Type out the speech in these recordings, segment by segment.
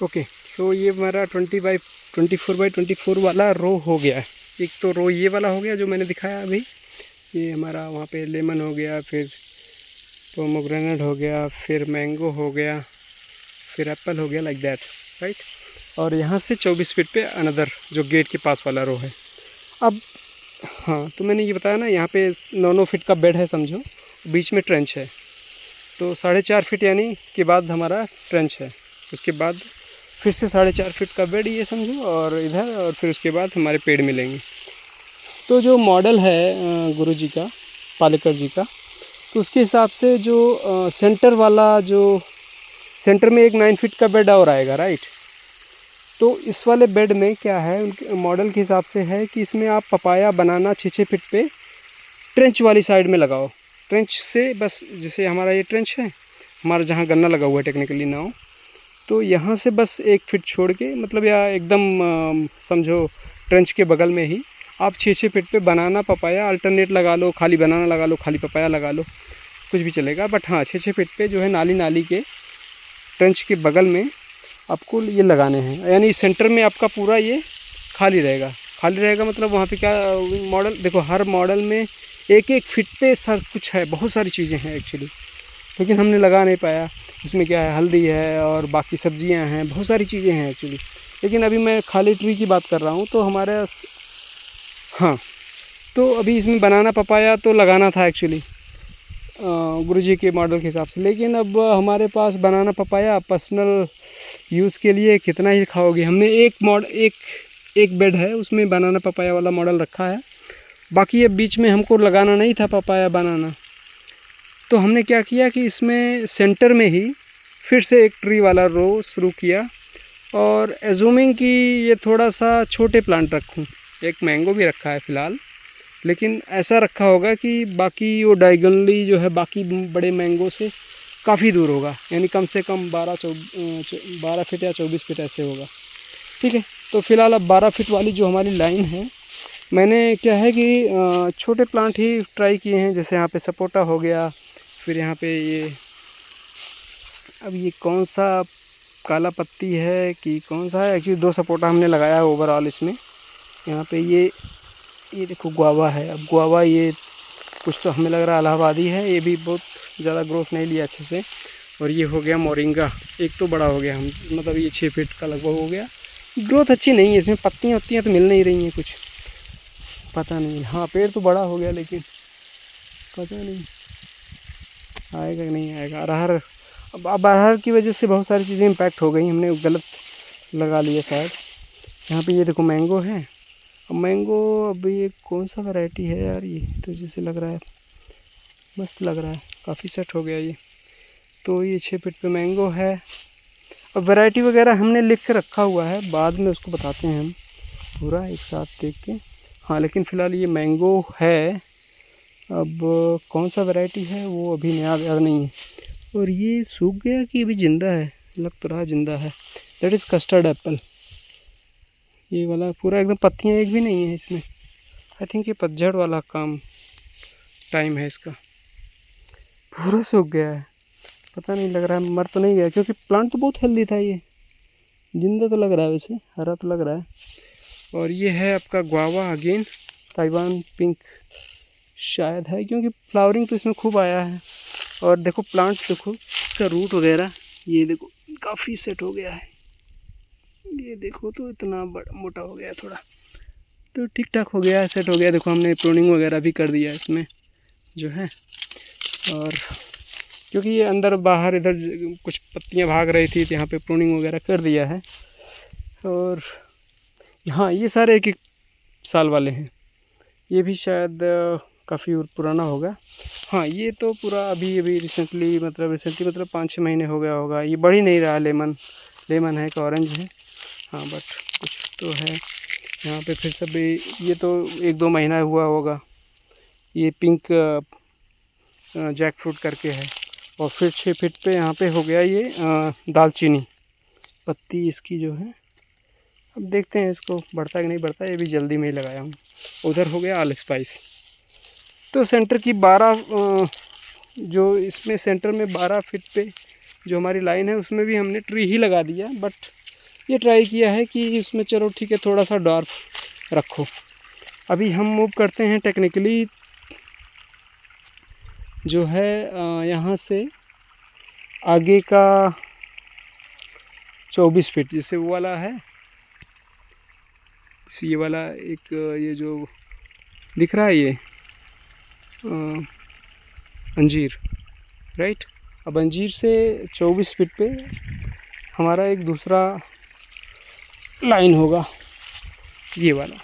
Okay, सो ये हमारा 24x24 वाला रो हो गया है। एक तो रो ये वाला हो गया जो मैंने दिखाया अभी, ये हमारा वहाँ पे लेमन हो गया, फिर पोमोग्रेनेट हो गया, फिर मैंगो हो गया, फिर एप्पल हो गया, लाइक दैट, राइट। और यहाँ से 24 फीट पे अनदर जो गेट के पास वाला रो है। अब हाँ, तो मैंने ये बताया ना, यहाँ पे 9-9 फीट का बेड है समझो, बीच में ट्रेंच है, तो 4.5 फीट यानी के बाद हमारा ट्रेंच है। उसके बाद फिर से 4.5 फीट का बेड ये समझो, और इधर, और फिर उसके बाद हमारे पेड़ मिलेंगे। तो जो मॉडल है गुरु जी का, पालेकर जी का, तो उसके हिसाब से जो सेंटर वाला, जो सेंटर में एक 9 फीट का बेड और आएगा, राइट। तो इस वाले बेड में क्या है, उनके मॉडल के हिसाब से है कि इसमें आप पपाया बनाना 6-6 फीट पे ट्रेंच वाली साइड में लगाओ। ट्रेंच से बस, जैसे हमारा ये ट्रेंच है, हमारा जहाँ गन्ना लगा हुआ है टेक्निकली नाउ, तो यहाँ से बस 1 फीट छोड़ के, मतलब या एकदम समझो ट्रेंच के बगल में ही आप 6-6 फीट पे बनाना पपाया अल्टरनेट लगा लो, खाली बनाना लगा लो, खाली पपाया लगा लो, कुछ भी चलेगा। बट हाँ, 6-6 फीट पे जो है नाली नाली के ट्रेंच के बगल में आपको ये लगाने हैं, यानी सेंटर में आपका पूरा ये खाली रहेगा। खाली रहेगा मतलब वहाँ पे क्या, मॉडल देखो, हर मॉडल में 1-1 फीट पे सर कुछ है, बहुत सारी चीज़ें हैं एक्चुअली, लेकिन हमने लगा नहीं पाया। उसमें क्या है, हल्दी है और बाकी सब्जियां हैं, बहुत सारी चीज़ें हैं एक्चुअली, लेकिन अभी मैं खाली ट्री की बात कर रहा हूँ। तो हमारे, हाँ, तो अभी इसमें बनाना पपाया तो लगाना था एक्चुअली गुरुजी के मॉडल के हिसाब से, लेकिन अब हमारे पास बनाना पपाया पर्सनल यूज़ के लिए कितना ही खाओगे। हमने एक बेड है, उसमें बनाना पपाया वाला मॉडल रखा है, बाकी अब बीच में हमको लगाना नहीं था पपाया बनाना। तो हमने क्या किया कि इसमें सेंटर में ही फिर से एक ट्री वाला रो शुरू किया, और एज्यूमिंग कि ये थोड़ा सा छोटे प्लांट रखूं, एक मैंगो भी रखा है फ़िलहाल, लेकिन ऐसा रखा होगा कि बाकी वो डायगोनली जो है बाकी बड़े मैंगो से काफ़ी दूर होगा, यानी कम से कम 12 फीट या 24 फीट ऐसे होगा, ठीक है। तो फ़िलहाल अब 12 फीट वाली जो हमारी लाइन है, मैंने क्या है कि छोटे प्लांट ही ट्राई किए हैं, जैसे यहाँ पे सपोटा हो गया, फिर यहाँ पे ये, अब ये कौन सा काला पत्ती है कि कौन सा है, एक्चुअली 2 सपोटा हमने लगाया है ओवरऑल इसमें। यहाँ पे ये देखो गुआवा है। अब गुआवा ये कुछ तो हमें लग रहा है इलाहाबादी है, ये भी बहुत ज़्यादा ग्रोथ नहीं लिया अच्छे से। और ये हो गया मोरिंगा, एक तो बड़ा हो गया, हम मतलब ये 6 फीट का लगभग हो गया। ग्रोथ अच्छी नहीं है इसमें, पत्तियाँ वत्तियाँ तो मिल नहीं रही हैं, कुछ पता नहीं। हाँ, पेड़ तो बड़ा हो गया, लेकिन पता नहीं आएगा कि नहीं आएगा। अरहर, अब अरहर की वजह से बहुत सारी चीज़ें इम्पैक्ट हो गई, हमने गलत लगा लिया शायद। यहाँ पे ये देखो मैंगो है। अब मैंगो, अब ये कौन सा वैरायटी है यार, ये तो जैसे लग रहा है मस्त लग रहा है, काफ़ी सेट हो गया ये। तो ये 6 फीट पे मैंगो है। अब वैरायटी वगैरह हमने लिख के रखा हुआ है, बाद में उसको बताते हैं हम पूरा एक साथ देख के। हाँ, लेकिन फ़िलहाल ये मैंगो है। अब कौन सा वैरायटी है वो अभी याद नहीं है। और ये सूख गया कि अभी ज़िंदा है, लग तो रहा ज़िंदा है। That is custard Apple. ये वाला पूरा एकदम पत्तियाँ एक भी नहीं है इसमें। आई थिंक ये पतझड़ वाला काम टाइम है इसका। पूरा सूख गया है, पता नहीं, लग रहा है मर तो नहीं गया, क्योंकि प्लांट तो बहुत हेल्दी था। ये जिंदा तो लग रहा है, वैसे हरा तो लग रहा है। और ये है आपका गुआवा अगेन, ताइवान पिंक शायद है, क्योंकि फ्लावरिंग तो इसमें खूब आया है। और देखो प्लांट, देखो इसका रूट वगैरह, ये देखो काफ़ी सेट हो गया है। ये देखो तो इतना बड़ा मोटा हो गया है थोड़ा, तो ठीक ठाक हो गया है, सेट हो गया। देखो हमने प्रूनिंग वगैरह भी कर दिया इसमें जो है। और क्योंकि ये अंदर बाहर इधर कुछ पत्तियां भाग रही थी, तो यहाँ पे प्रूनिंग वगैरह कर दिया है। और हाँ, ये सारे 1-1 साल वाले हैं। ये भी शायद काफ़ी पुराना होगा। हाँ, ये तो पूरा अभी रिसेंटली मतलब 5-6 महीने हो गया होगा। ये बढ़ ही नहीं रहा। लेमन है कि ऑरेंज है, हाँ, बट कुछ तो है यहाँ पे। फिर सब ये तो 1-2 महीना हुआ होगा। ये पिंक जैक फ्रूट करके है। और फिर 6 फीट पे यहाँ पे हो गया ये दालचीनी पत्ती इसकी जो है। अब देखते हैं इसको बढ़ता है कि नहीं बढ़ता है, ये भी जल्दी में ही लगाया हूँ। उधर हो गया ऑल स्पाइस। तो सेंटर की 12 जो इसमें सेंटर में 12 फीट पे जो हमारी लाइन है, उसमें भी हमने ट्री ही लगा दिया। बट ये ट्राई किया है कि इसमें चलो ठीक है थोड़ा सा डार्क रखो। अभी हम मूव करते हैं टेक्निकली जो है यहाँ से आगे का 24 फीट, जैसे वो वाला है, ये वाला एक ये जो दिख रहा है ये अंजीर, राइट। अब अंजीर से 24 फीट पे हमारा एक दूसरा लाइन होगा ये वाला।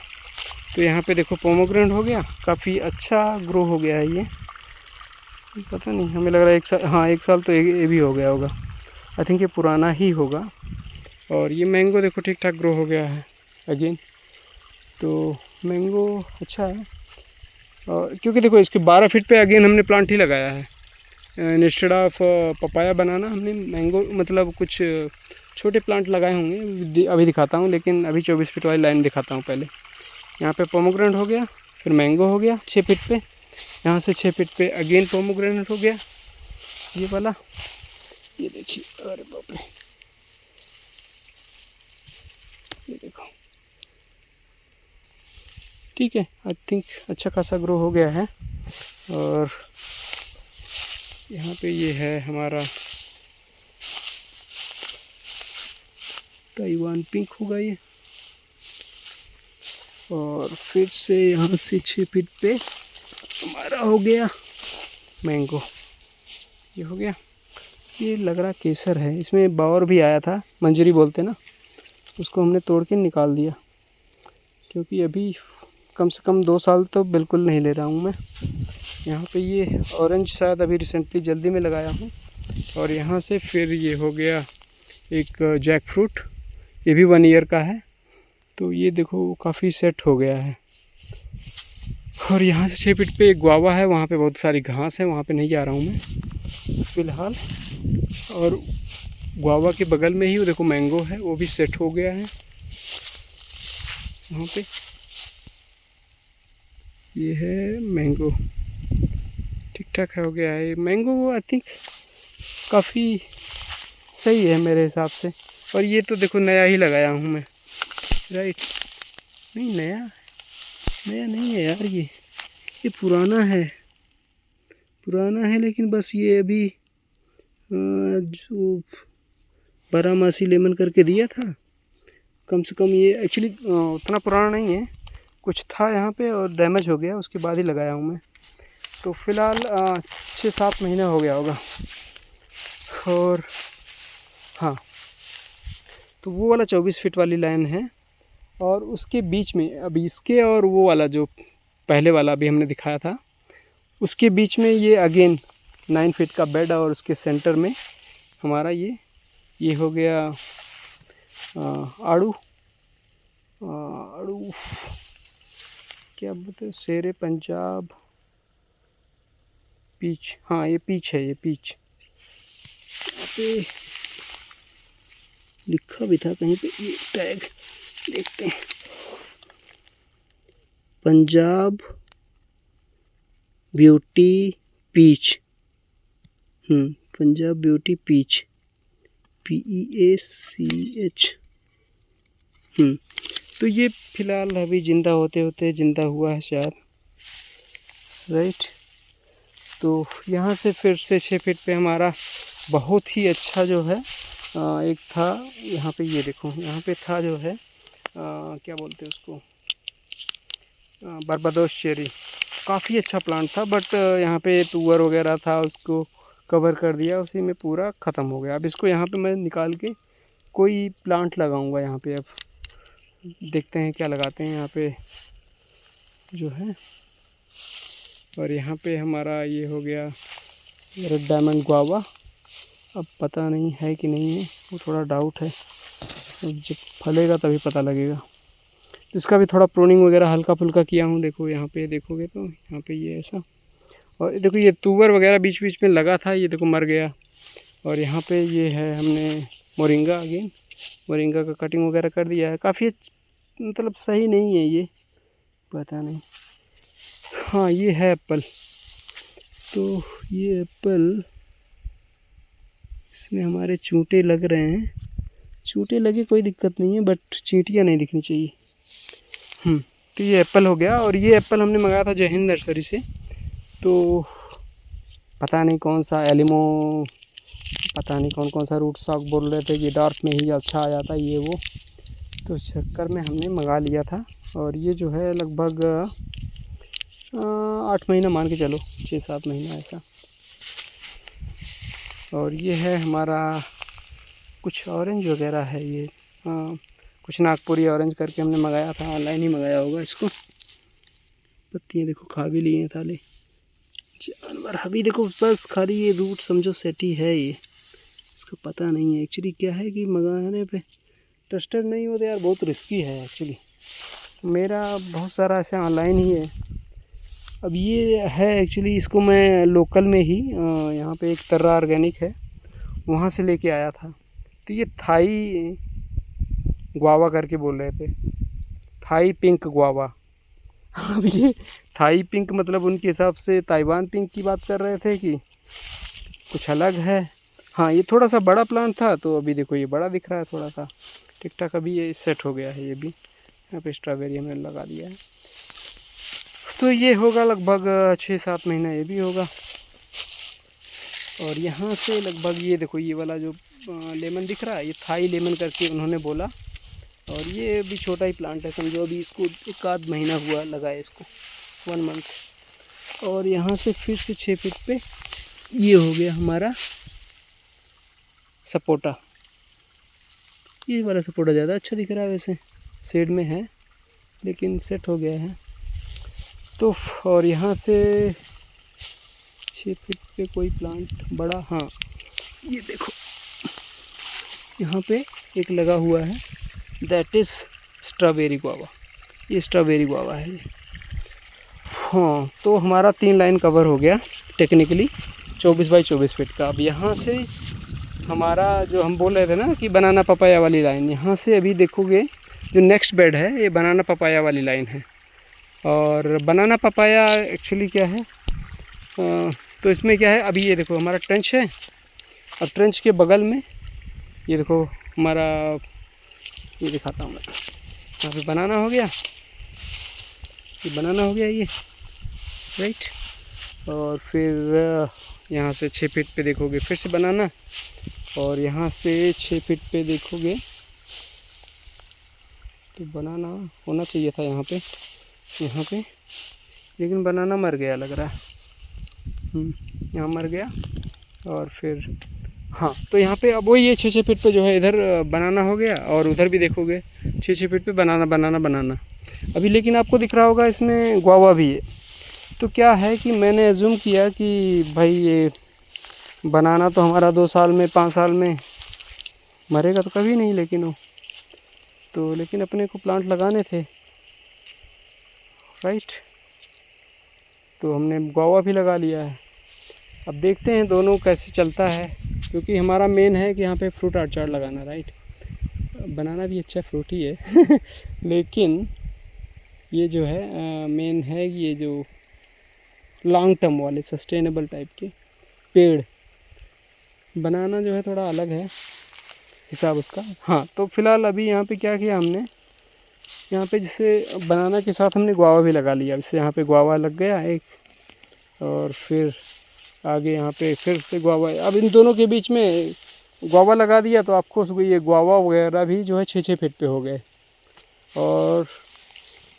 तो यहाँ पे देखो पोमोग्रेनेट हो गया, काफ़ी अच्छा ग्रो हो गया है ये। पता नहीं, हमें लग रहा है 1 साल, हाँ 1 साल तो ये भी हो गया होगा। आई थिंक ये पुराना ही होगा। और ये मैंगो देखो ठीक ठाक ग्रो हो गया है अगेन। तो मैंगो अच्छा है। और क्योंकि देखो इसके 12 फीट पे अगेन हमने प्लांट ही लगाया है। इंस्टेड ऑफ पपाया बनाना हमने मैंगो मतलब कुछ छोटे प्लांट लगाए होंगे, अभी दिखाता हूँ। लेकिन अभी 24 फीट वाली लाइन दिखाता हूँ पहले। यहाँ पे पोमोग्रेनेट हो गया, फिर मैंगो हो गया 6 फीट पे, यहाँ से 6 फीट पे अगेन पोमोग्रेनेट हो गया ये वाला। ये देखिए, अरे बाप रे, ये देखो ठीक है। आई थिंक अच्छा खासा ग्रो हो गया है। और यहाँ पे ये है हमारा ताइवान पिंक होगा ये। और फिर से यहाँ से 6 फीट पे हमारा हो गया मैंगो, ये हो गया। ये लग रहा केसर है, इसमें बावर भी आया था, मंजरी बोलते ना, उसको हमने तोड़ के निकाल दिया। क्योंकि अभी कम से कम 2 साल तो बिल्कुल नहीं ले रहा हूँ मैं। यहाँ पे ये ऑरेंज शायद अभी रिसेंटली जल्दी में लगाया हूँ। और यहाँ से फिर ये हो गया एक जैक फ्रूट, ये भी 1 ईयर का है। तो ये देखो काफ़ी सेट हो गया है। और यहाँ से 6 फीट पे एक गुआवा है, वहाँ पे बहुत सारी घास है, वहाँ पे नहीं जा रहा हूँ मैं फ़िलहाल। और गुआवा के बगल में ही वो देखो मैंगो है, वो भी सेट हो गया है वहाँ पे। ये है मैंगो, ठीक ठाक हो गया है मैंगो। आई थिंक काफ़ी सही है मेरे हिसाब से। और ये तो देखो नया ही लगाया हूँ मैं, राइट। नहीं नया नहीं है यार, ये पुराना है लेकिन बस ये अभी जो बारामासी लेमन करके दिया था, कम से कम ये एक्चुअली उतना पुराना नहीं है, कुछ था यहाँ पे और डैमेज हो गया, उसके बाद ही लगाया हूँ मैं। तो फ़िलहाल 6-7 महीना हो गया होगा। और हाँ, तो वो वाला 24 फीट वाली लाइन है। और उसके बीच में अभी इसके और वो वाला जो पहले वाला अभी हमने दिखाया था, उसके बीच में ये अगेन 9 फीट का बेड। और उसके सेंटर में हमारा ये हो गया आड़ू क्या बोलते हैं, शेरे पंजाब पीच, हाँ ये पीच है, ये पीच। यहाँ पे लिखा भी था कहीं पे, ये टैग देखते हैं, Punjab beauty peach. Punjab beauty peach, PEACH। तो ये फ़िलहाल अभी ज़िंदा होते ज़िंदा हुआ है शायद, राइट। तो यहाँ से फिर से 6 फीट पे हमारा बहुत ही अच्छा जो है एक था यहाँ पे, ये देखो यहाँ पे था जो है क्या बोलते हैं उसको, बारबाडोस चेरी। काफ़ी अच्छा प्लांट था, बट यहाँ पे तुअर वगैरह था, उसको कवर कर दिया, उसी में पूरा ख़त्म हो गया। अब इसको यहाँ पे मैं निकाल के कोई प्लांट लगाऊंगा यहाँ पे। अब देखते हैं क्या लगाते हैं यहाँ पे जो है। और यहाँ पे हमारा ये हो गया रेड डायमंड गुआवा। अब पता नहीं है कि नहीं है, वो थोड़ा डाउट है, जब फलेगा तभी पता लगेगा। इसका भी थोड़ा प्रूनिंग वगैरह हल्का फुल्का किया हूँ। देखो यहाँ पे देखोगे तो यहाँ पे ये ऐसा। और देखो ये तुअर वगैरह बीच बीच में लगा था, ये देखो मर गया। और यहाँ पे ये है हमने मोरिंगा, अगेन मोरिंगा का कटिंग वगैरह कर दिया है। काफ़ी मतलब सही नहीं है ये, पता नहीं। हाँ ये है एप्पल, तो ये एप्पल इसमें हमारे चूंटे लग रहे हैं, चूटे लगे कोई दिक्कत नहीं है, बट चींटियाँ नहीं दिखनी चाहिए। तो ये एप्पल हो गया। और ये एप्पल हमने मंगाया था जय हिंद नर्सरी से। तो पता नहीं कौन सा एलिमो, पता नहीं कौन कौन सा रूट स्टॉक बोल रहे थे कि डार्क में ही अच्छा आ जाता ये वो, तो इस चक्कर में हमने मंगा लिया था। और ये जो है लगभग 8 महीना मान के चलो, 6-7 महीना ऐसा। और ये है हमारा कुछ ऑरेंज वगैरह है ये, कुछ नागपुरी ऑरेंज करके हमने मंगाया था, ऑनलाइन ही मंगाया होगा इसको। पत्तियाँ देखो खा भी लिए थाले जानवर। अभी देखो बस खाली ये रूट समझो सेट ही है ये, इसको पता नहीं है एक्चुअली क्या है कि मंगाने पे ट्रस्टेड नहीं हो तो यार बहुत रिस्की है एक्चुअली। मेरा बहुत सारा ऐसे ऑनलाइन ही है। अब ये है एक्चुअली, इसको मैं लोकल में ही यहाँ पे एक तर्रा ऑर्गेनिक है वहाँ से लेके आया था। तो ये थाई गुआवा करके बोल रहे थे, थाई पिंक गुआवा। अब ये थाई पिंक मतलब उनके हिसाब से ताइवान पिंक की बात कर रहे थे कि कुछ अलग है। हाँ ये थोड़ा सा बड़ा प्लांट था, तो अभी देखो ये बड़ा दिख रहा है थोड़ा सा ठीक ठाक। अभी ये सेट हो गया है, ये भी यहाँ पे स्ट्रॉबेरी हमने लगा दिया है। तो ये होगा लगभग 6-7 महीना ये भी होगा। और यहाँ से लगभग ये देखो ये वाला जो लेमन दिख रहा है, ये थाई लेमन करके उन्होंने बोला। और ये भी छोटा ही प्लांट है समझो, अभी इसको 1 आध महीना हुआ लगाए इसको, 1 मंथ। और यहाँ से फिर से 6 फीट पे ये हो गया हमारा सपोटा। ये वाला सपोटा ज़्यादा अच्छा दिख रहा है, वैसे शेड में है लेकिन सेट हो गया है तो। और यहाँ से 6 फीट पे कोई प्लांट बड़ा, हाँ ये देखो यहाँ पे एक लगा हुआ है, दैट इज़ स्ट्रॉबेरी गुआवा। ये स्ट्रॉबेरी गुआवा है ये। हाँ तो हमारा 3 लाइन कवर हो गया टेक्निकली 24 बाई 24 फीट का। अब यहाँ से हमारा जो हम बोल रहे थे ना कि बनाना पपाया वाली लाइन, यहाँ से अभी देखोगे जो नेक्स्ट बेड है ये बनाना पपाया वाली लाइन है। और बनाना पपाया एक्चुअली क्या है, तो इसमें क्या है, अभी ये देखो हमारा ट्रेंच है। अब ट्रेंच के बगल में ये देखो हमारा, ये दिखाता हूँ मैं, यहाँ पे बनाना हो गया, ये बनाना हो गया ये राइट। और फिर यहाँ से 6 फीट पे देखोगे फिर से बनाना। और यहाँ से 6 फीट पे देखोगे तो बनाना होना चाहिए था यहाँ पे, लेकिन बनाना मर गया लग रहा है। यहाँ मर गया। और फिर हाँ तो यहाँ पे अब वही ये 6-6 फीट पे जो है इधर बनाना हो गया। और उधर भी देखोगे 6-6 फीट पे बनाना अभी। लेकिन आपको दिख रहा होगा इसमें गुआवा भी है। तो क्या है कि मैंने एज्यूम किया कि भाई ये बनाना तो हमारा 2 साल में 5 साल में मरेगा तो कभी नहीं, लेकिन वो तो लेकिन अपने को प्लांट लगाने थे राइट। तो हमने गुआवा भी लगा लिया है। अब देखते हैं दोनों कैसे चलता है, क्योंकि हमारा मेन है कि यहाँ पे फ्रूट आर्चार्ड लगाना राइट। बनाना भी अच्छा फ्रूट ही है लेकिन ये जो है मेन है कि ये जो लॉन्ग टर्म वाले सस्टेनेबल टाइप के पेड़, बनाना जो है थोड़ा अलग है हिसाब उसका। हाँ तो फिलहाल अभी यहाँ पे क्या किया हमने, यहाँ पे जैसे बनाना के साथ हमने गुआवा भी लगा लिया। जैसे यहाँ पे गुआवा लग गया एक, और फिर आगे यहाँ पे फिर से गुआवा। अब इन दोनों के बीच में गुआवा लगा दिया तो आपको ये गुआवा वगैरह भी जो है 6-6 फीट पे हो गए। और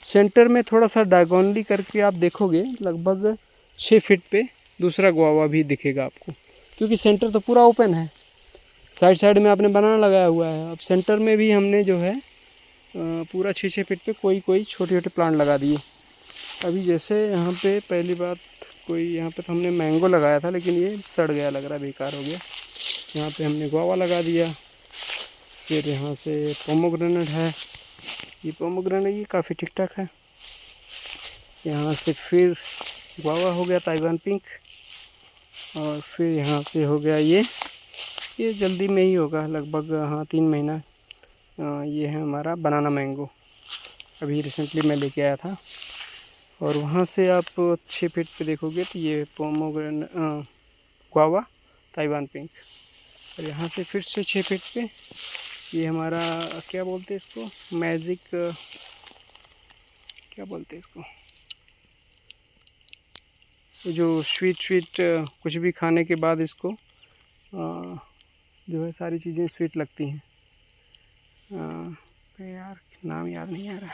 सेंटर में थोड़ा सा डायगोनली करके आप देखोगे लगभग 6 फीट पे दूसरा गुआवा भी दिखेगा आपको, क्योंकि सेंटर तो पूरा ओपन है। साइड साइड में आपने बनाना लगाया हुआ है। अब सेंटर में भी हमने जो है पूरा 6-6 फीट पे कोई छोटे छोटे प्लांट लगा दिए। अभी जैसे यहाँ पे पहली बात कोई यहाँ पे तो हमने मैंगो लगाया था, लेकिन ये सड़ गया लग रहा है, बेकार हो गया। यहाँ पे हमने गुआवा लगा दिया। फिर यहाँ से पोमोग्रेनेट है, ये पोमोग्रेनेट ये काफ़ी ठीक ठाक है। यहाँ से फिर गुआवा हो गया ताइवान पिंक। और फिर यहाँ से हो गया ये जल्दी में ही होगा लगभग, हाँ 3 महीना। ये है हमारा बनाना मैंगो, अभी रिसेंटली मैं लेके आया था। और वहाँ से आप 6 फीट पे देखोगे तो ये पोमोग्रेनेट गुआवा ताइवान पिंक। और यहाँ से फिर से 6 फीट पे ये हमारा क्या बोलते हैं इसको, मैजिक, क्या बोलते हैं इसको, जो स्वीट कुछ भी खाने के बाद इसको जो है सारी चीज़ें स्वीट लगती हैं। यार नाम याद नहीं आ रहा।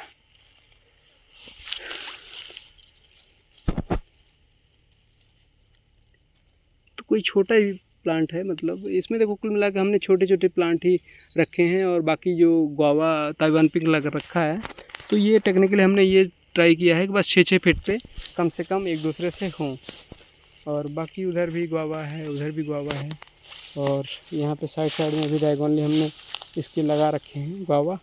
तो कोई छोटा ही प्लांट है, मतलब इसमें देखो कुल मिला के हमने छोटे छोटे प्लांट ही रखे हैं, और बाकी जो गुआवा ताइवान पिंक लग रखा है, तो ये टेक्निकली हमने ये ट्राई किया है कि बस 6-6 फीट पे कम से कम एक दूसरे से हों। और बाकी उधर भी गुआवा है, उधर भी गुआवा है, और यहाँ पे साइड में भी डायगोनली हमने इसके लगा रखे हैं गुआवा,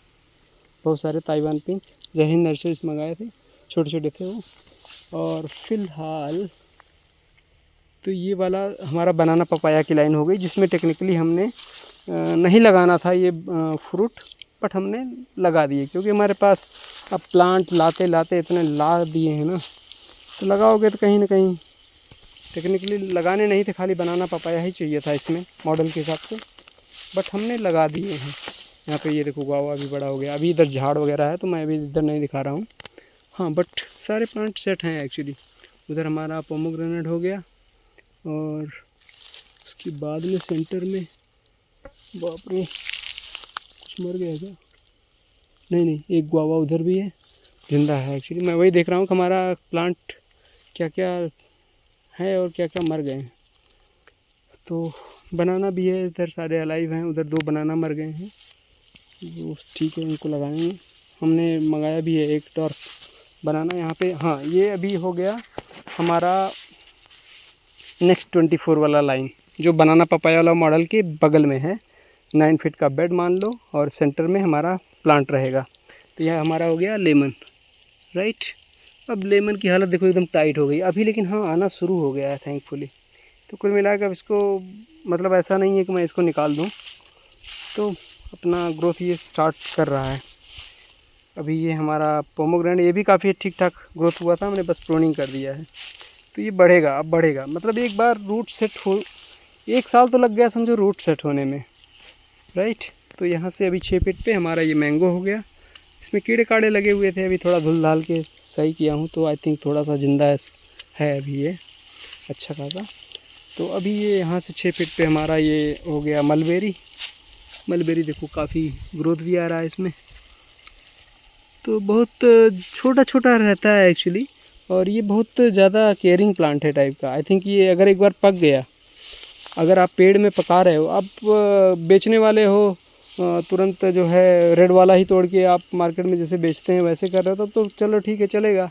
बहुत सारे ताइवान पिंक। जय हिंद नर्सरी से मंगाए थे, छोटे छोटे थे वो। और फिलहाल तो ये वाला हमारा बनाना पपाया की लाइन हो गई, जिसमें टेक्निकली हमने नहीं लगाना था ये फ्रूट, बट हमने लगा दिए क्योंकि हमारे पास अब प्लांट लाते लाते इतने ला दिए हैं ना, तो लगाओगे तो कहीं ना कहीं टेक्निकली लगाने नहीं थे, खाली बनाना पपाया ही चाहिए था इसमें मॉडल के हिसाब से, बट हमने लगा दिए हैं। यहाँ पे ये देखो गुआवा भी बड़ा हो गया। अभी इधर झाड़ वगैरह है तो मैं अभी इधर नहीं दिखा रहा हूँ, हाँ, बट सारे प्लांट सेट हैं एक्चुअली। उधर हमारा पोमोग्रेनेट हो गया, और उसके बाद में सेंटर में, बाप रे कुछ मर गया क्या? नहीं, एक गुआवा उधर भी है, जिंदा है एक्चुअली। मैं वही देख रहा हूँ कि हमारा प्लांट क्या क्या है और क्या क्या मर गए हैं। तो बनाना भी है, इधर सारे अलाइव हैं, उधर 2 बनाना मर गए हैं, वो ठीक है, उनको लगाएंगे। हमने मंगाया भी है एक डॉर्फ बनाना यहाँ पे। हाँ, ये अभी हो गया हमारा नेक्स्ट 24 वाला लाइन, जो बनाना पपाया वाला मॉडल के बगल में है। 9 फीट का बेड मान लो, और सेंटर में हमारा प्लांट रहेगा। तो यह हमारा हो गया लेमन, राइट। अब लेमन की हालत देखो एकदम टाइट हो गई अभी, लेकिन हाँ आना शुरू हो गया है थैंकफुली। तो कुल मिलाकर अब इसको, मतलब ऐसा नहीं है कि मैं इसको निकाल दूँ, तो अपना ग्रोथ ये स्टार्ट कर रहा है। अभी ये हमारा पोमोग्रेनेट ये भी काफ़ी ठीक ठाक ग्रोथ हुआ था, हमने बस प्रूनिंग कर दिया है। तो ये बढ़ेगा, अब बढ़ेगा, मतलब एक बार रूट सेट हो, 1 साल तो लग गया समझो रूट सेट होने में, राइट। तो यहाँ से अभी 6 फीट पे हमारा ये मैंगो हो गया। इसमें कीड़े काड़े लगे हुए थे, अभी थोड़ा धुल धाल के सही किया हूँ, तो आई थिंक थोड़ा सा ज़िंदा है अभी ये अच्छा खासा। तो अभी ये यहाँ से 6 फीट पे हमारा ये हो गया मलबेरी। मलबेरी देखो काफ़ी ग्रोथ भी आ रहा है इसमें, तो बहुत छोटा छोटा रहता है एक्चुअली, और ये बहुत ज़्यादा केयरिंग प्लांट है टाइप का। आई थिंक ये अगर एक बार पक गया, अगर आप पेड़ में पका रहे हो, आप बेचने वाले हो, तुरंत जो है रेड वाला ही तोड़ के आप मार्केट में जैसे बेचते हैं वैसे कर रहे हो तो चलो ठीक है चलेगा।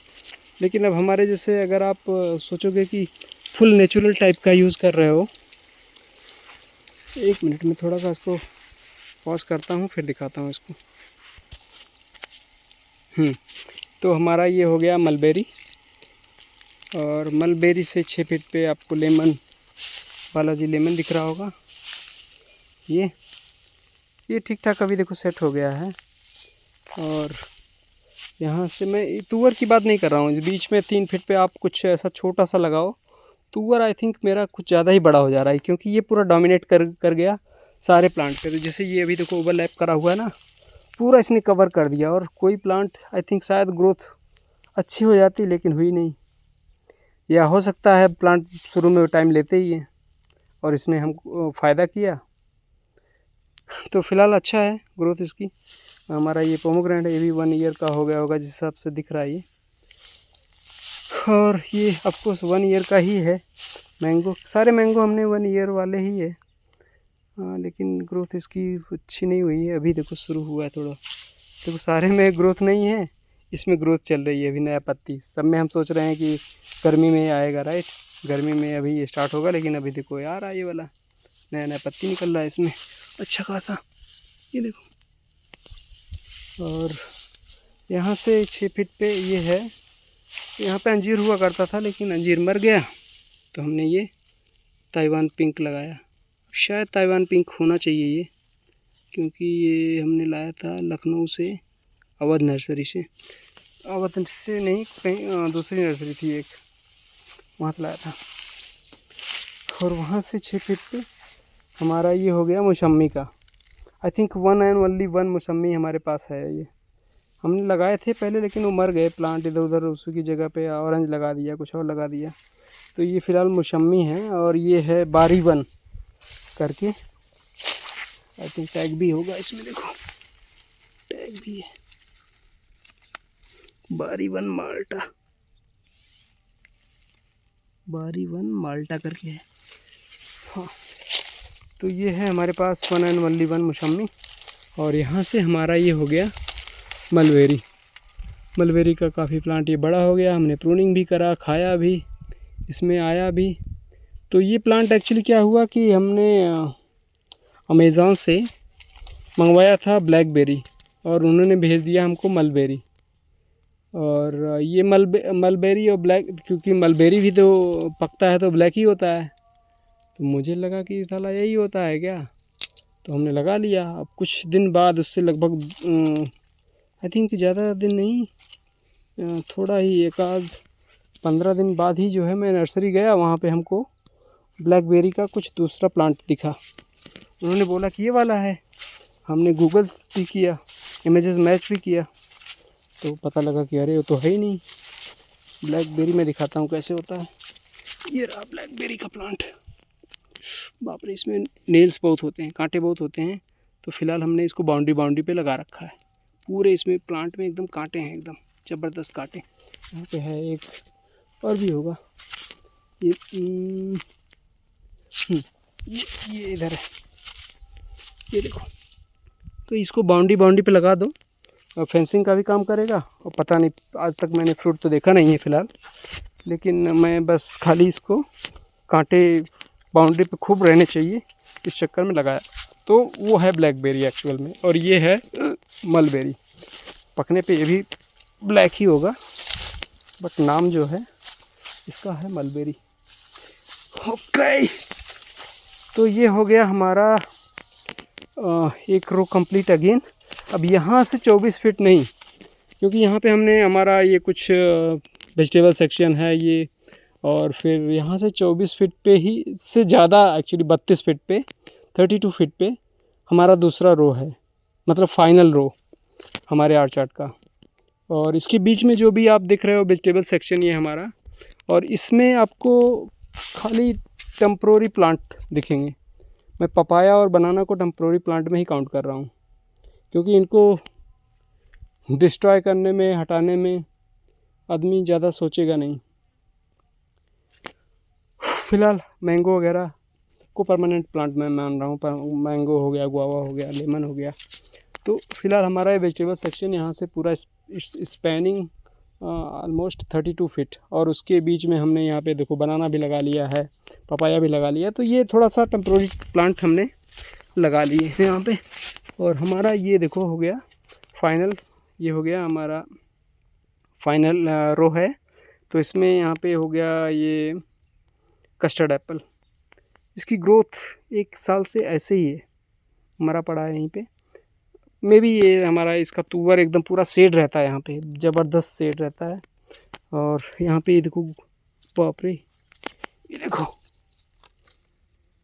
लेकिन अब हमारे जैसे अगर आप सोचोगे कि फुल नेचुरल टाइप का यूज़ कर रहे हो, 1 मिनट में थोड़ा सा इसको पॉज करता हूँ फिर दिखाता हूँ इसको। तो हमारा ये हो गया मलबेरी, और मलबेरी से 6 फीट पे आपको लेमन, बालाजी लेमन दिख रहा होगा। ये ठीक ठाक अभी देखो सेट हो गया है। और यहाँ से मैं तुअर की बात नहीं कर रहा हूँ, बीच में 3 फीट पे आप कुछ ऐसा छोटा सा लगाओ। तुअर आई थिंक मेरा कुछ ज़्यादा ही बड़ा हो जा रहा है, क्योंकि ये पूरा डोमिनेट कर गया सारे प्लांट पे। तो जैसे ये अभी देखो ओवरलैप करा हुआ है ना, पूरा इसने कवर कर दिया, और कोई प्लांट आई थिंक शायद ग्रोथ अच्छी हो जाती लेकिन हुई नहीं, या हो सकता है प्लांट शुरू में टाइम लेते ही है और इसने हमको फ़ायदा किया। तो फ़िलहाल अच्छा है ग्रोथ इसकी। हमारा ये पोमोग्रेनेट ये भी 1 ईयर का हो गया होगा जिस हिसाब से दिख रहा है ये, और ये ऑफकोर्स 1 ईयर का ही है। मैंगो, सारे मैंगो हमने 1 ईयर वाले ही है। लेकिन ग्रोथ इसकी अच्छी नहीं हुई है। अभी देखो शुरू हुआ है थोड़ा, देखो सारे में ग्रोथ नहीं है, इसमें ग्रोथ चल रही है अभी। नया पत्ती सब में हम सोच रहे हैं कि गर्मी में आएगा, राइट, गर्मी में अभी ये स्टार्ट होगा, लेकिन अभी देखो यार ये वाला नया नया पत्ती निकल रहा है इसमें अच्छा खासा, ये देखो। और यहाँ से 6 फीट पे ये है, यहाँ पे अंजीर हुआ करता था लेकिन अंजीर मर गया, तो हमने ये ताइवान पिंक लगाया। शायद ताइवान पिंक होना चाहिए ये, क्योंकि ये हमने लाया था लखनऊ से, अवध नर्सरी से, अवध से नहीं कहीं दूसरी नर्सरी थी एक, वहाँ से लाया था। और वहाँ से 6 फीट पे हमारा ये हो गया मौसम्मी का। I think one and only one मौसमी हमारे पास है। ये हमने लगाए थे पहले लेकिन वो मर गए प्लांट, इधर उधर उसी की जगह पे ऑरेंज लगा दिया, कुछ और लगा दिया। तो ये फ़िलहाल मौसमी है और ये है बारी वन करके। आई थिंक टैग भी होगा इसमें, देखो टैग भी है, बारी वन माल्टा, बारी वन माल्टा करके है। हाँ, तो ये है हमारे पास वन एंड ओनली वन मौसमी। और यहाँ से हमारा ये हो गया मलबेरी। मलबेरी का काफ़ी प्लांट ये बड़ा हो गया, हमने प्रूनिंग भी करा, खाया भी, इसमें आया भी। तो ये प्लांट एक्चुअली क्या हुआ कि हमने अमेज़ॉन से मंगवाया था ब्लैकबेरी और उन्होंने भेज दिया हमको मलबेरी। और ये मलबेरी और ब्लैक, क्योंकि मलबेरी भी तो पकता है तो ब्लैक ही होता है, तो मुझे लगा कि साला यही होता है क्या, तो हमने लगा लिया। अब कुछ दिन बाद, उससे लगभग आई थिंक ज़्यादा दिन नहीं, थोड़ा ही, एक आध 15 दिन बाद ही जो है मैं नर्सरी गया, वहाँ पे हमको ब्लैकबेरी का कुछ दूसरा प्लांट दिखा। उन्होंने बोला कि ये वाला है। हमने गूगल भी किया, इमेजेस मैच भी किया, तो पता लगा कि अरे वो तो है ही नहीं। ब्लैकबेरी में दिखाता हूँ कैसे होता है। ये रहा ब्लैकबेरी का प्लांट। बाप रे, इसमें नेल्स बहुत होते हैं, कांटे बहुत होते हैं। तो फिलहाल हमने इसको बाउंड्री पे लगा रखा है। पूरे इसमें प्लांट में एकदम कांटे हैं, एकदम ज़बरदस्त कांटे। यहाँ पे है एक और भी होगा, ये इधर है, ये देखो। तो इसको बाउंड्री पे लगा दो और फेंसिंग का भी काम करेगा। और पता नहीं, आज तक मैंने फ्रूट तो देखा नहीं है फ़िलहाल, लेकिन मैं बस खाली इसको कांटे बाउंड्री पे खूब रहने चाहिए इस चक्कर में लगाया। तो वो है ब्लैकबेरी एक्चुअल में, और ये है मलबेरी। पकने पे ये भी ब्लैक ही होगा, बट नाम जो है इसका है मलबेरी। ओके, तो ये हो गया हमारा एक रो कंप्लीट अगेन। अब यहाँ से 24 फीट नहीं, क्योंकि यहाँ पे हमने हमारा ये कुछ वेजिटेबल सेक्शन है ये, और फिर यहाँ से 24 फीट पे ही से ज़्यादा, एक्चुअली 32 फीट पे, 32 फीट पे हमारा दूसरा रो है, मतलब फाइनल रो हमारे आर्चार्ड का। और इसके बीच में जो भी आप देख रहे हो वेजिटेबल सेक्शन, ये हमारा, और इसमें आपको खाली टेम्प्रोरी प्लांट दिखेंगे। मैं पपाया और बनाना को टेम्प्रोरी प्लांट में ही काउंट कर रहा हूँ, क्योंकि इनको डिस्ट्रॉय करने में, हटाने में आदमी ज़्यादा सोचेगा नहीं। फ़िलहाल मैंगो वगैरह को परमानेंट प्लांट में मान रहा हूँ, पर मैंगो हो गया, गुआवा हो गया, लेमन हो गया। तो फ़िलहाल हमारा ये वेजिटेबल सेक्शन यहाँ से पूरा स्पैनिंग ऑलमोस्ट 32 फीट, और उसके बीच में हमने यहाँ पे देखो बनाना भी लगा लिया है, पपाया भी लगा लिया। तो ये थोड़ा सा टेम्प्रोरी प्लांट हमने लगा लिए हैं यहाँ पे। और हमारा ये देखो हो गया फाइनल, ये हो गया हमारा फाइनल रो है। तो इसमें यहाँ पे हो गया ये कस्टर्ड एप्पल। इसकी ग्रोथ 1 साल से ऐसे ही है, मरा पड़ा है यहीं पे। मे भी ये हमारा इसका तुवर एकदम पूरा शेड रहता है यहाँ पे, ज़बरदस्त शेड रहता है। और यहाँ पे ये देखो, बाप रे, ये देखो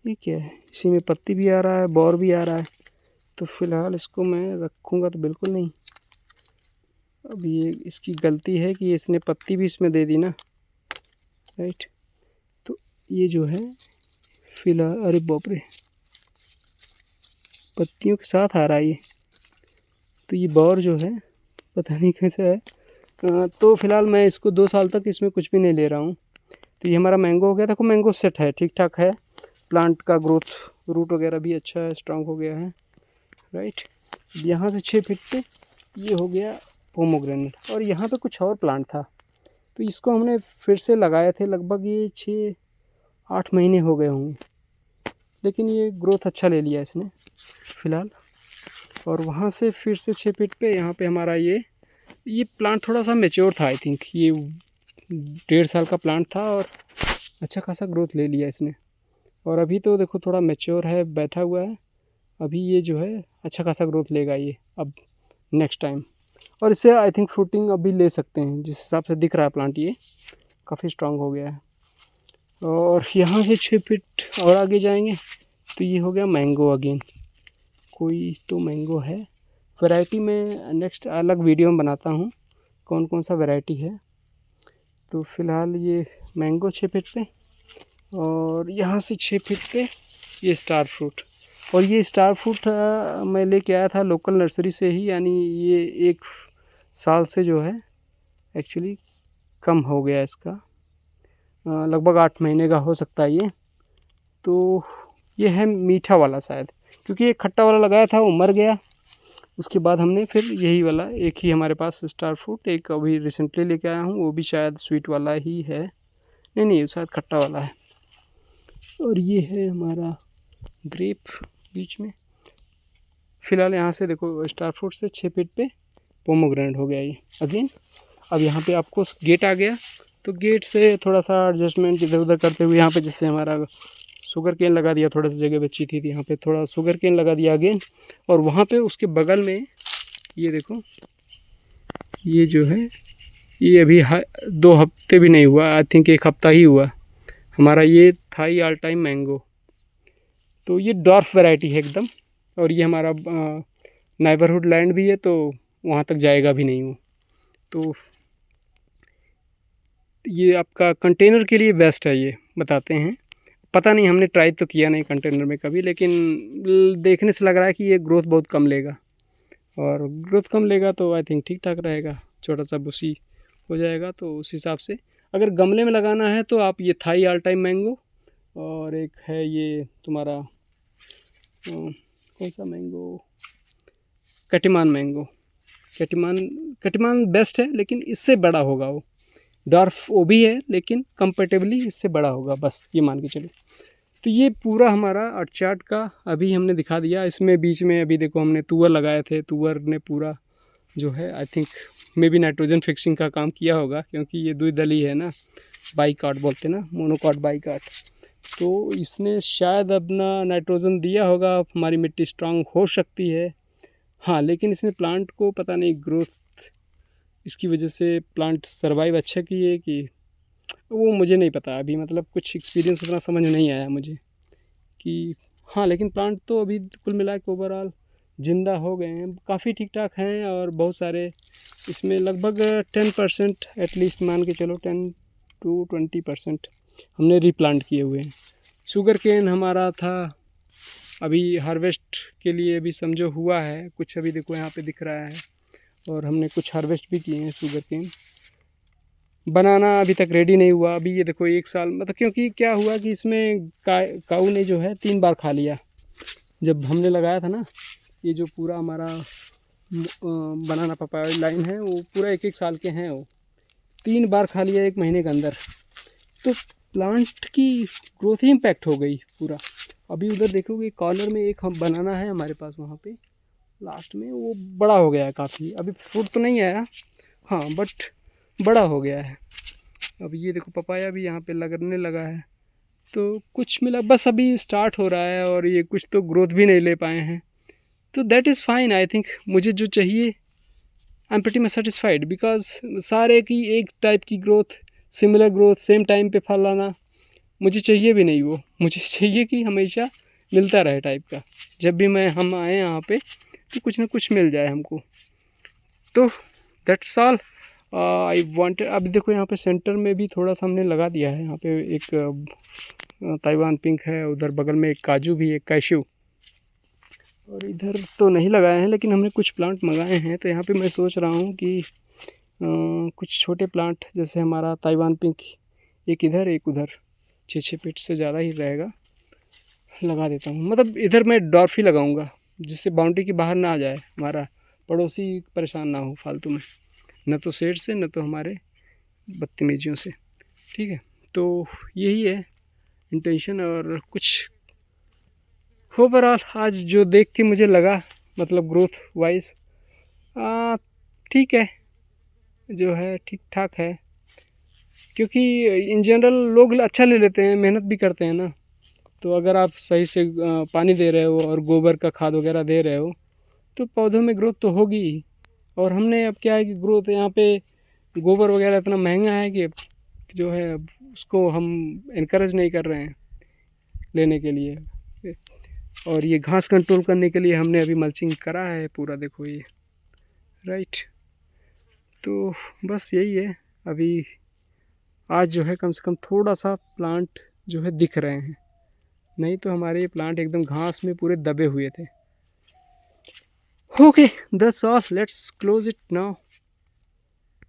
ये क्या है, इसी में पत्ती भी आ रहा है, बौर भी आ रहा है। तो फ़िलहाल इसको मैं रखूँगा तो बिल्कुल नहीं। अब ये इसकी गलती है कि इसने पत्ती भी इसमें दे दी ना, राइट। तो ये जो है फ़िलहाल, अरे बाप रे, पत्तियों के साथ आ रहा है ये। तो ये बौर जो है पता नहीं कैसे है। तो फ़िलहाल मैं इसको 2 साल तक इसमें कुछ भी नहीं ले रहा हूँ। तो ये हमारा मैंगो हो गया। देखो मैंगो सेट है, ठीक ठाक है, प्लांट का ग्रोथ, रूट वगैरह भी अच्छा है, स्ट्रांग हो गया है, राइट। यहाँ से 6 फीट पे ये हो गया पोमोग्रेनेट। और यहाँ पे कुछ और प्लांट था, तो इसको हमने फिर से लगाए थे, लगभग ये 6-8 महीने हो गए होंगे, लेकिन ये ग्रोथ अच्छा ले लिया इसने फ़िलहाल। और वहाँ से फिर से 6 फीट पे यहाँ पे हमारा ये प्लांट थोड़ा सा मैच्योर था। आई थिंक ये 1.5 साल का प्लांट था और अच्छा खासा ग्रोथ ले लिया इसने। और अभी तो देखो थोड़ा मैच्योर है, बैठा हुआ है। अभी ये जो है अच्छा खासा ग्रोथ लेगा ये अब नेक्स्ट टाइम। और इससे आई थिंक फ्रूटिंग अभी ले सकते हैं, जिस हिसाब से दिख रहा है प्लांट ये काफ़ी स्ट्रांग हो गया है। और यहाँ से 6 फीट और आगे जाएंगे तो ये हो गया मैंगो अगेन, कोई तो मैंगो है। वैरायटी में नेक्स्ट अलग वीडियो में बनाता हूँ कौन कौन सा वैरायटी है। तो फ़िलहाल ये मैंगो 6 फीट पे, और यहाँ से 6 फीट पे ये स्टार फ्रूट। और ये स्टार फ्रूट मैं लेके आया था लोकल नर्सरी से ही, यानी ये 1 साल से जो है एक्चुअली कम हो गया इसका, लगभग 8 महीने का हो सकता है ये। तो ये है मीठा वाला शायद, क्योंकि एक खट्टा वाला लगाया था वो मर गया। उसके बाद हमने फिर यही वाला, एक ही हमारे पास स्टार फ्रूट, एक अभी रिसेंटली लेके आया हूँ, वो भी शायद स्वीट वाला ही है। नहीं शायद खट्टा वाला है। और ये है हमारा ग्रेप बीच में। फ़िलहाल यहाँ से देखो स्टार फ्रूट से 6 फीट पे पोमोग्रेनेट हो गया ये अगेन। अब यहाँ पे आपको गेट आ गया, तो गेट से थोड़ा सा एडजस्टमेंट इधर उधर करते हुए यहाँ पे जैसे हमारा शुगर केन लगा दिया, थोड़ा सा जगह बची थी यहाँ पे थोड़ा शुगर केन लगा दिया अगेन। और वहाँ पे उसके बगल में ये देखो, ये जो है ये अभी 2 हफ्ते भी नहीं हुआ, आई थिंक 1 हफ्ता ही हुआ हमारा ये थाई ऑल टाइम मैंगो। तो ये डॉर्फ वैरायटी है एकदम, और ये हमारा नेबरहुड लैंड भी है, तो वहाँ तक जाएगा भी नहीं वो। तो ये आपका कंटेनर के लिए बेस्ट है, ये बताते हैं। पता नहीं, हमने ट्राई तो किया नहीं कंटेनर में कभी, लेकिन देखने से लग रहा है कि ये ग्रोथ बहुत कम लेगा, और ग्रोथ कम लेगा तो आई थिंक ठीक ठाक रहेगा, छोटा सा बुशी हो जाएगा। तो उस हिसाब से अगर गमले में लगाना है तो आप ये थाई ऑल टाइम मैंगो, और एक है ये तुम्हारा कौन सा मैंगो, कटिमान मैंगो। कटिमान बेस्ट है, लेकिन इससे बड़ा होगा वो। डॉर्फ वो भी है, लेकिन कंपेरेटिवली इससे बड़ा होगा, बस ये मान के चलो। तो ये पूरा हमारा अर्चार्ड का अभी हमने दिखा दिया। इसमें बीच में अभी देखो हमने तुअर लगाए थे, तुअर ने पूरा जो है I think may be nitrogen fixing का काम किया होगा, क्योंकि ये द्विदली है ना, बाईकाट बोलते ना, मोनोकाट बाईकाट। तो इसने शायद अपना नाइट्रोजन दिया होगा, हमारी मिट्टी स्ट्रांग हो सकती है। हाँ, लेकिन इसने प्लांट को पता नहीं ग्रोथ इसकी वजह से प्लांट सर्वाइव अच्छा किए कि वो मुझे नहीं पता अभी, मतलब कुछ एक्सपीरियंस उतना समझ नहीं आया मुझे कि हाँ। लेकिन प्लांट तो अभी कुल मिला के ओवरऑल ज़िंदा हो गए हैं, काफ़ी ठीक ठाक हैं। और बहुत सारे इसमें लगभग 10% एटलीस्ट मान के चलो, 10 to 20% हमने रीप्लांट किए हुए हैं। शुगर केन हमारा था अभी हार्वेस्ट के लिए, अभी समझो हुआ है कुछ, अभी देखो यहाँ पे दिख रहा है, और हमने कुछ हार्वेस्ट भी किए हैं शुगर केन। बनाना अभी तक रेडी नहीं हुआ। अभी ये देखो 1 साल, मतलब क्योंकि क्या हुआ कि इसमें काऊ ने जो है 3 बार खा लिया। जब हमने लगाया था ना, ये जो पूरा हमारा बनाना पपाया लाइन है, वो पूरा 1-1 साल के हैं, वो 3 बार खा लिया 1 महीने के अंदर। तो प्लांट की ग्रोथ ही इम्पैक्ट हो गई पूरा। अभी उधर देखोगे कॉर्नर में एक हम बनाना है हमारे पास, वहाँ पे लास्ट में वो बड़ा हो गया है काफ़ी। अभी फ्रूट तो नहीं आया, हाँ, बट बड़ा हो गया है। अब ये देखो पपाया भी यहाँ पे लगने लगा है, तो कुछ मिला, बस अभी स्टार्ट हो रहा है, और ये कुछ तो ग्रोथ भी नहीं ले पाए हैं। तो that is fine, I think मुझे जो चाहिए I am pretty much satisfied, because सारे की एक टाइप की growth, similar growth, same time पे फल आना मुझे चाहिए भी नहीं। वो मुझे चाहिए कि हमेशा मिलता रहे टाइप का, जब भी हम आए यहाँ पे तो कुछ ना कुछ मिल जाए हमको। तो दैट्स ऑल आई वांटेड। अब देखो यहाँ पे सेंटर में भी थोड़ा सा हमने लगा दिया है। यहाँ पे एक ताइवान पिंक है, उधर बगल में एक काजू भी, एक कैशू, और इधर तो नहीं लगाए हैं, लेकिन हमने कुछ प्लांट मंगाए हैं। तो यहाँ पे मैं सोच रहा हूँ कि कुछ छोटे प्लांट, जैसे हमारा ताइवान पिंक, एक इधर एक उधर, 6-6 फीट से ज़्यादा ही रहेगा, लगा देता हूँ। मतलब इधर मैं डॉर्फ ही लगाऊंगा, जिससे बाउंड्री के बाहर ना आ जाए, हमारा पड़ोसी परेशान ना हो फालतू में, न तो शेड से न तो हमारे बदतमीजियों से। ठीक है, तो यही है इंटेंशन। और कुछ ओवरऑल आज जो देख के मुझे लगा, मतलब ग्रोथ वाइज ठीक है, जो है ठीक ठाक है, क्योंकि इन जनरल लोग अच्छा ले लेते हैं, मेहनत भी करते हैं ना। तो अगर आप सही से पानी दे रहे हो और गोबर का खाद वगैरह दे रहे हो, तो पौधों में ग्रोथ तो होगी ही। और हमने अब क्या है कि ग्रोथ यहाँ पे गोबर वगैरह इतना महंगा है कि जो है उसको हम इनकरेज नहीं कर रहे हैं लेने के लिए। और ये घास कंट्रोल करने के लिए हमने अभी मल्चिंग करा है पूरा, देखो ये, राइट। तो बस यही है। अभी आज जो है कम से कम थोड़ा सा प्लांट जो है दिख रहे हैं, नहीं तो हमारे ये प्लांट एकदम घास में पूरे दबे हुए थे। Okay, that's all, let's close it now.